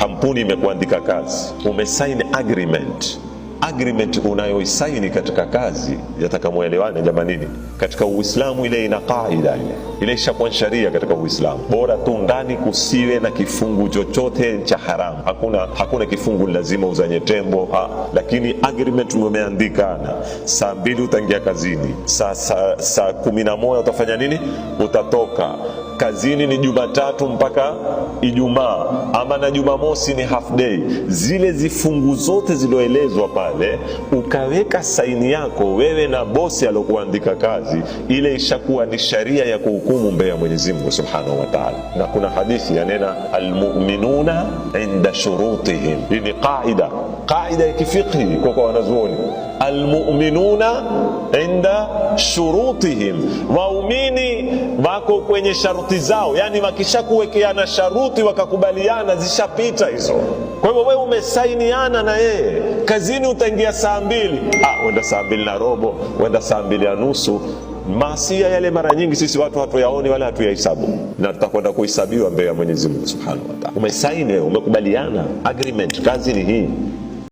kampuni imekuandika kazi, umesign agreement. Agreement unayoisaini katika kazi, yataka muelewane jamanini. Katika Uislamu ile ina kaida ile ishakuwa sharia katika Uislamu. Bora tu ndani kusiwe na kifungu chochote cha haramu. Hakuna kifungu lazima uzanye tembo, lakini agreement umeandikana. Saa 2 utaingia kazini, saa 11 utafanya nini? Utatoka kazini. Ni Jumatatu mpaka Ijumaa, ama na Jumamosi ni half day. Zile zifungu zote ziloelezwa pale, ukaweka saini yako wewe na bosi alokuandika kazi, ile ishakuwa ni sharia ya kuhukumu mbele ya Mwenyezi Mungu Subhanahu wa Ta'ala. Na kuna hadithi yanena almu'minuna inda shurutihim. Hii ni qaida ya kifiqhi kwa wanazuoni. Almu'minuna inda shurutihim, waumini wako kwenye sharuti zao. Yani wakishakuwekeana sharuti wakakubaliana, zishapita hizo. Kwa hivyo wewe umesainiana na yeye, kazini utaingia saa 2, wenda saa 2:15, wenda saa 2:30. Masia yale mara nyingi sisi watu hatuyaoni wala hatuyahesabu, na tutakwenda kuhesabiwa mbele ya Mwenyezi Mungu Subhanahu wa Ta'ala. Umesaini, umekubaliana, agreement, kazi ni hii.